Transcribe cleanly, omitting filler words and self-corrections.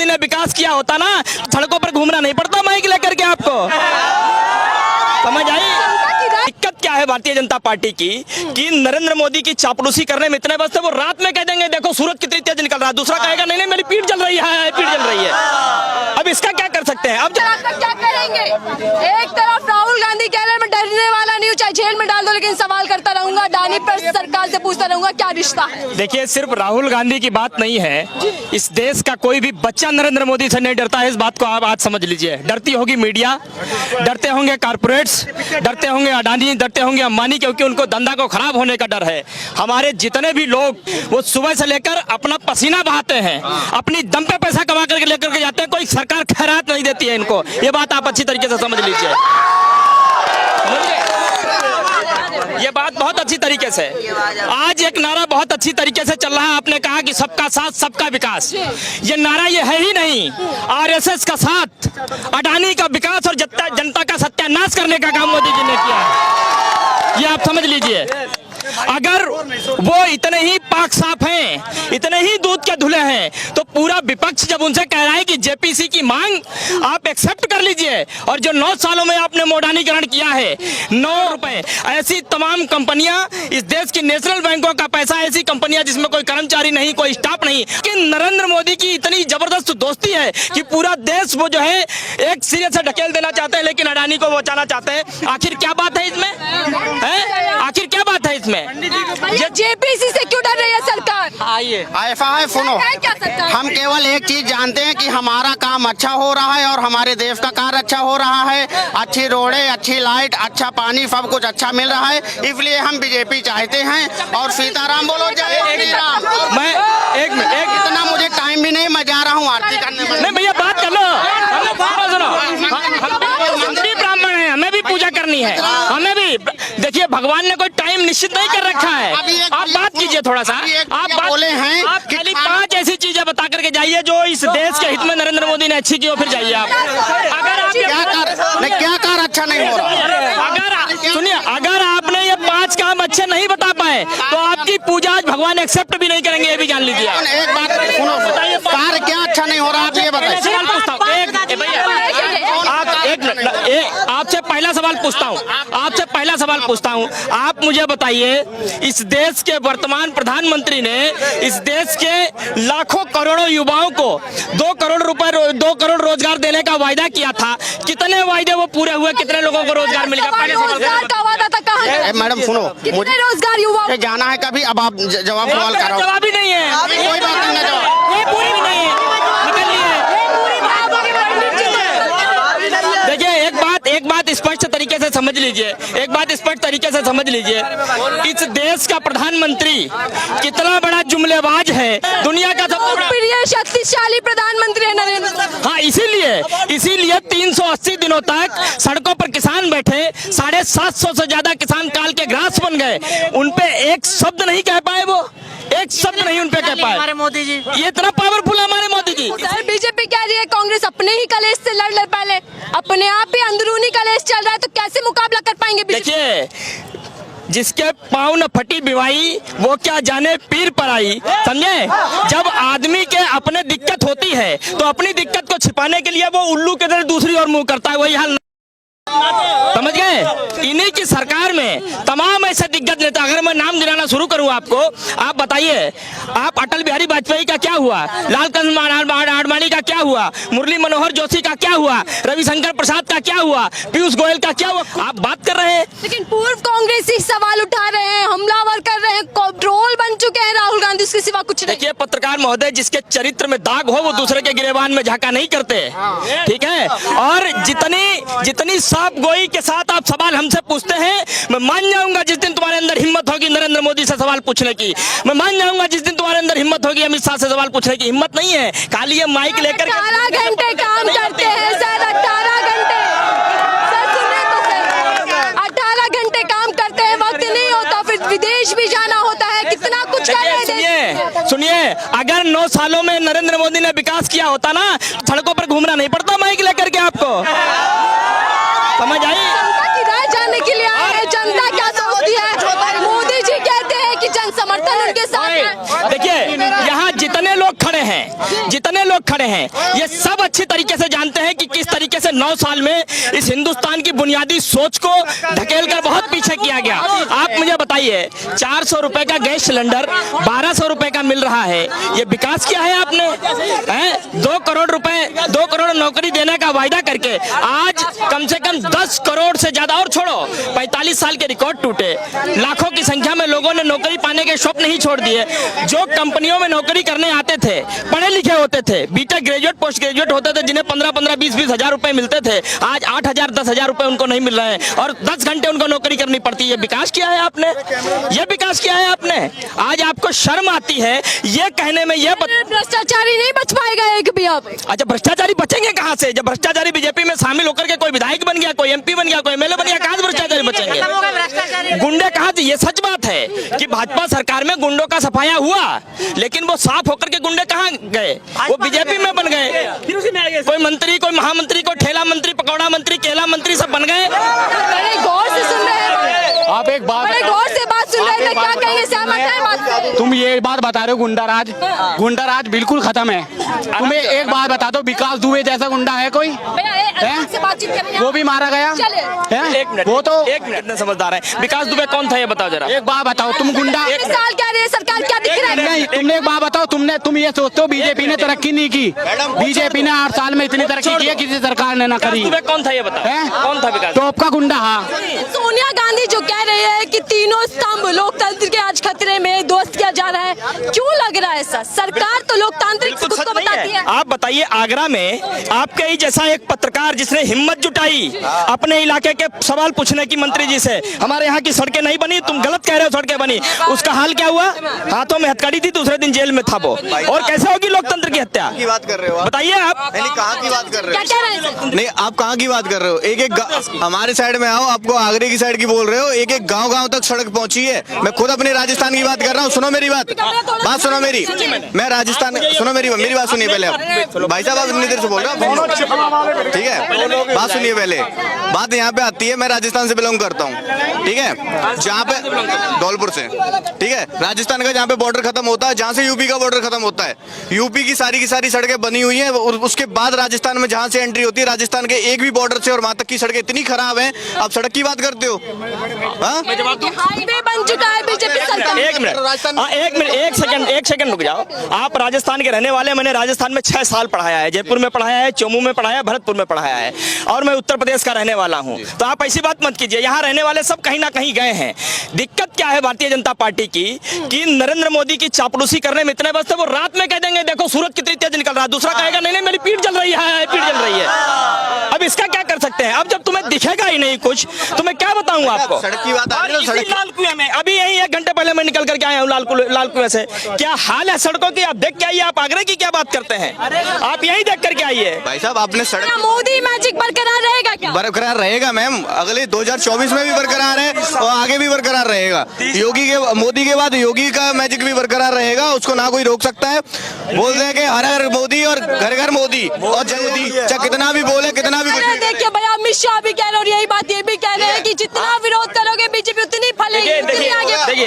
मोदी ने विकास किया होता ना, सड़कों पर घूमना नहीं पड़ता माइक लेकर के आपको। समझ आई दिक्कत क्या है भारतीय जनता पार्टी की कि नरेंद्र मोदी की चापलूसी करने में इतने बस वो रात में कह देंगे देखो सूरज कितनी तेज निकल रहा है, दूसरा कहेगा नहीं नहीं मेरी पीठ जल रही है, पीठ जल रही है। अब इसका क्या कर सकते हैं? अब क्या करेंगे? एक तरफ राहुल गांधी कह रहे हैं मैं डरने वाला नहीं हूँ, चाहे जेल में डाल दो लेकिन सवाल करता रहूंगा, अडानी पर सरकार से पूछता रहूंगा क्या रिश्ता है। देखिए सिर्फ राहुल गांधी की बात नहीं है, इस देश का कोई भी बच्चा नरेंद्र मोदी से नहीं डरता है, इस बात को आप आज समझ लीजिए। डरती होगी मीडिया, डरते होंगे कारपोरेट्स, डरते होंगे अडानी, डरते होंगे अंबानी, क्योंकि उनको धंधा को खराब होने का डर है। हमारे जितने भी लोग वो सुबह से लेकर अपना पसीना बहाते हैं, अपनी दम पे पैसा कमा करके लेकर के जाते हैं, कोई सरकार खैरात नहीं देती है इनको। ये बात आप अच्छी तरीके से समझ लीजिए, ये बात बहुत अच्छी तरीके से। आज एक नारा बहुत अच्छी तरीके से चल रहा है, आपने कहा कि सबका साथ सबका विकास। ये नारा ये है ही नहीं, आरएसएस का साथ, अडानी का विकास और जनता का सत्यानाश करने का काम मोदी जी ने किया है, ये आप समझ लीजिए। अगर वो इतने ही पाक साफ हैं, इतने ही दूध के धुले हैं, तो पूरा विपक्ष जब उनसे कह रहा है कि जेपीसी की मांग आप एक्सेप्ट कर लीजिए, और जो 9 सालों में आपने मोडानीकरण किया है 9 रुपए, ऐसी तमाम कंपनियां, इस देश की नेशनल बैंकों का पैसा, ऐसी कंपनियां जिसमें कोई कर्मचारी नहीं, कोई स्टाफ नहीं, कि नरेंद्र मोदी की इतनी जबरदस्त दोस्ती है कि पूरा देश वो जो है एक सिरे से ढकेल देना चाहते हैं, लेकिन अडानी को बचाना चाहते हैं। आखिर क्या बात है इसमें? आखिर क्या बात है इसमें? ये जेपीसी से क्यों डर रही है सरकार? आइए ऐसा है, सुनो, हम केवल एक चीज जानते हैं कि हमारा काम अच्छा हो रहा है और हमारे देश का कार्य अच्छा हो रहा है, अच्छी रोडें, अच्छी लाइट, अच्छा पानी, सब कुछ अच्छा मिल रहा है, इसलिए हम बीजेपी चाहते हैं। और सीताराम बोलो, जय श्री राम। मैं एक मिनट, इतना मुझे टाइम भी नहीं, मैं जा रहा हूँ आरती करने। नहीं भैया बात कर लो, हम भी ब्राह्मण हैं, हमें भी पूजा करनी है, हमें भी। देखिए भगवान ने कोई टाइम निश्चित नहीं कर रखा है, आप बात कीजिए थोड़ा सा। आप बोले हैं, आप खाली 5 ऐसी चीजें बता करके जाइए जो इस देश के हित में नरेंद्र मोदी ने अच्छी की, और फिर जाइए आप। अगर आप क्या कार अच्छा नहीं हो रहा, अगर सुनिए, अगर आपने ये 5 काम अच्छे नहीं बता पाए तो आपकी पूजा आज भगवान एक्सेप्ट भी नहीं करेंगे, ये भी जान लीजिए। एक बात सुनो, कार क्या अच्छा नहीं हो रहा, आप ये बताइए। सवाल पूछता हूँ, आपसे पहला सवाल पूछता हूँ, आपसे पहला सवाल पूछता हूँ, आप मुझे बताइए, इस देश के वर्तमान प्रधानमंत्री ने इस देश के लाखों करोड़ों युवाओं को 2 करोड़ रुपए, 2 करोड़ रोजगार देने का वायदा किया था, कितने वायदे वो पूरे हुए? कितने लोगों को रोजगार मिलेगा? रोजगार का वादा था, कहाँ? मैडम सुनो, कितने रोजगार युवा जाना है कभी, अब आप जवाब सवाल करो। जवाब ही नहीं है, कोई बात नहीं, जवाब ये पूरी भी नहीं है। देखिए एक बात स्पष्ट तरीके से समझ लीजिए, एक बात स्पष्ट तरीके से समझ लीजिए, इस देश का प्रधानमंत्री कितना बड़ा जुमलेबाज है, दुनिया का सबसे प्रिय शक्तिशाली प्रधानमंत्री है नरेंद्र। हाँ, इसीलिए 380 दिनों तक सड़कों पर किसान बैठे, 750 से ज्यादा किसान काल के ग्रास बन गए, उनपे एक शब्द नहीं कह पाए, वो एक शब्द नहीं उनपे कह पाए। हमारे मोदी जी ये इतना पावरफुल है हमारे मोदी जी। सर बीजेपी कह रही है कांग्रेस अपने ही कलेश से लड़ ले, पहले अपने आप ही अंदरूनी कलेश चल रहा है, तो कैसे मुकाबला कर पाएंगे? देखिए जिसके पाँव न फटी बिवाई, वो क्या जाने पीर पर आई, समझे? जब आदमी के अपने दिक्कत होती है तो अपनी दिक्कत को छिपाने के लिए वो उल्लू के तरह दूसरी ओर मुंह करता है, वही हाल समझ गए। इन्हीं की सरकार में तमाम ऐसे दिग्गज नेता, अगर मैं नाम गिनाना शुरू करूं आपको, आप बताइए, आप अटल बिहारी वाजपेयी का क्या हुआ, लालकृष्ण आडवाणी का क्या हुआ, मुरली मनोहर जोशी का क्या हुआ, रविशंकर प्रसाद का क्या हुआ, पीयूष गोयल का क्या हुआ, आप बात कर रहे हैं। लेकिन पूर्व कांग्रेसी सवाल उठा रहे हैं, हमलावर कर रहे हैं, ट्रोल बन चुके हैं राहुल गांधी, उसके सिवा कुछ नहीं। देखिए पत्रकार महोदय, जिसके चरित्र में दाग हो वो दूसरे के गिरेबान में झांका नहीं करते, ठीक है? और जितनी साफ गोई के साथ आप सवाल हमसे पूछते हैं, मैं मान जाऊंगा जिस दिन तुम्हारे अंदर हिम्मत होगी नरेंद्र मोदी से सवाल पूछने की, मैं मान जाऊंगा जिस दिन तुम्हारे अंदर हिम्मत होगी अमित शाह से सवाल पूछने की। हिम्मत नहीं है, खाली ये माइक लेकर 18 घंटे काम करते हैं सर, 18 घंटे सर, सुनिए तो सर, 18 घंटे काम करते हैं, वक्त नहीं होता, फिर विदेश भी जाना होता है, कितना कुछ कर रहे हैं। सुनिए, अगर 9 सालों में नरेंद्र मोदी ने विकास किया होता ना, सड़कों पर घूमना नहीं पड़ता माइक लेकर के आपको। समझ आई? जनता की राय जानने के लिए आए हैं, जनता क्या सोचती है। मोदी जी कहते हैं कि जन समर्थन उनके साथ है। देखिए यहाँ जितने लोग खड़े हैं, जितने लोग खड़े हैं ये सब अच्छी तरीके से जानते हैं कि किस तरीके से 9 साल में इस हिंदुस्तान की बुनियादी सोच को धकेलकर बहुत पीछे किया गया। आप मुझे बताइए, 400 रुपए का गैस सिलेंडर 1200 रुपए का मिल रहा है, ये विकास किया है आपने? 2 करोड़ रुपए, 2 करोड़ नौकरी देने का वायदा करके आज कम से कम 10 करोड़ से ज्यादा, और छोड़ो 45 साल के रिकॉर्ड टूटे, लाखों की संख्या में लोगों ने नौकरी पाने के स्वप्न ही छोड़ दिए। जो कंपनियों में नौकरी करने आते थे, पढ़े लिखे होते थे, बीटेक ग्रेजुएट पोस्ट ग्रेजुएट होते थे, जिन्हें 15-15, 20-20 हजार रुपए मिलते थे, आज 8,000 10,000 रुपए उनको नहीं मिल रहे हैं और 10 घंटे उनको नौकरी करनी पड़ती है। ये विकास किया है आपने? ये विकास किया है आपने? आज आपको शर्म आती है ये कहने में? ये भ्रष्टाचारी नहीं बच पाएगा एक भी अब। अच्छा, भ्रष्टाचारी बचेंगे कहाँ से? जब भ्रष्टाचारी बीजेपी में शामिल होकर के कोई विधायक बन गया, कोई एमपी बन गया, कोई एमएलए बन गया, कहाँ से भ्रष्टाचारी बचेंगे? गुंडे कहाँ से? ये सच बात है कि भाजपा सरकार में गुंडों का सफाया हुआ, लेकिन वो साफ होकर के गुंडे कहाँ गए? वो बीजेपी में बन गए। कोई मंत्री, कोई महामंत्री, कोई ठेला मंत्री, पकौड़ा मंत्री, केला मंत्री सब बन गए। बड़े गौर से सुन रहे हैं आप, एक बात, बड़े गौर से बात सुन रहे थे, क्या कहेंगे? सहमत है बात से? तुम ये बात बता रहे हो गुंडाराज, गुंडाराज बिल्कुल खत्म है। तुम्हें एक बात बता दो, विकास दुबे जैसा गुंडा है कोई? से बातचीत करें, वो भी मारा गया है? एक मिनट, वो तो एक मिनट में समझदार है। विकास दुबे कौन था ये बताओ जरा। एक बात बताओ, तुम गुंडा, साल क्या रही है सरकार, क्या दिख रहा है? नहीं, तुमने एक बात बताओ, तुम ये सोचते हो बीजेपी ने तरक्की नहीं की? बीजेपी ने 8 साल में इतनी तरक्की की है, किसी सरकार ने ना करी। दुबे कौन था ये बताओ, कौन था विकास? टॉप का गुंडा। हाँ, सोनिया गांधी जो कह रही है कि तीनों स्तंभ लोकतंत्र के आज खतरे में, दोस्त किया जा रहा है, क्यों लग रहा है ऐसा? सरकार तो लोकतांत्रिक खुद को बताती है। आप बताइए, आगरा में आपके ही जैसा एक पत्रकार जिसने हिम्मत जुटाई अपने इलाके के सवाल पूछने की मंत्री जी से, हमारे यहाँ की सड़कें नहीं बनी, तुम गलत कह रहे हो, सड़कें बनी, उसका हाल क्या हुआ? हाथों में हथकड़ी थी, दूसरे दिन जेल में था वो। और कैसे होगी लोकतंत्र की हत्या? की बात कर रहे हो? बताइए आप। कहाँ की बात कर रहे क्या हो? कह रहे हैं? नहीं, आप कहाँ की बात कर रहे हो? एक हमारे साइड में आओ, आपको आगरे की साइड की बोल रहे हो। एक गांव तक सड़क पहुंची है। मैं खुद अपने राजस्थान की बात कर रहा हूँ, सुनो मेरी बात सुनो मेरी। मैं राजस्थान, सुनो मेरी बात सुनिए पहले आप। भाई साहब, आप इतनी देर से बोल रहे हो, ठीक है? बात सुनिए पहले। बात यहाँ पे आती है, मैं राजस्थान से बिलोंग करता हूँ, ठीक है? जहाँ पे धौलपुर से, ठीक है, राजस्थान का जहाँ पे बॉर्डर खत्म होता है, जहाँ से यूपी का बॉर्डर खत्म होता है, यूपी की सारी सड़कें बनी हुई हैं। उसके बाद राजस्थान में जहाँ से एंट्री होती है, राजस्थान के एक भी बॉर्डर से और वहां तक की सड़कें इतनी खराब हैं, आप सड़क की बात करते हो? हाईवे बन चुका है बीजेपी सरकार। एक मिनट, एक सेकंड रुक जाओ। आप राजस्थान के रहने वाले, मैंने राजस्थान में 6 साल पढ़ाया है, जयपुर में पढ़ाया है, चोमू में पढ़ाया है, भरतपुर में पढ़ाया है, और मैं उत्तर प्रदेश का रहने वाला हूं। तो आप ऐसी बात मत कीजिए, यहाँ रहने वाले सब कहीं ना कहीं गए हैं। दिक्कत क्या है भारतीय जनता पार्टी की कि नरेंद्र मोदी की चापलूसी करने में इतने व्यस्त है, वो रात में कह देंगे देखो सूरज कितनी तेज निकल रहा है, दूसरा कहेगा नहीं मेरी पीठ जल रही है, पीठ जल रही है। अब इसका क्या कर सकते हैं? अब जब तुम्हें दिखेगा ही नहीं कुछ, तो मैं क्या बताऊं आपको? सड़क की बात आ रही है, सड़क लाल कुएं में अभी यही 1 घंटे पहले मैं निकल करके आया हूँ लाल कुएं से। क्या हाल है सड़कों की, आप देख के आइए। आप आगरे की क्या बात करते हैं? आप यही देख करके आइए। भाई साहब, आपने सड़क, मोदी मैजिक बरकरार रहेगा क्या? बरकरार रहेगा मैम, अगले 2024 में भी बरकरार है और आगे भी बरकरार रहेगा। मोदी के बाद योगी का मैजिक भी बरकरार रहेगा, उसको ना कोई रोक सकता है। बोलते हैं कि हर हर मोदी और घर घर मोदी और जल्दी, चाहे कितना भी बोले, कितना भी कुछ। देखिए भैया, अमित शाह भी कह रहे हैं और यही बात ये भी कह रहे हैं कि जितना विरोध करोगे बीजेपी उतनी फलेगी, उतनी आगे।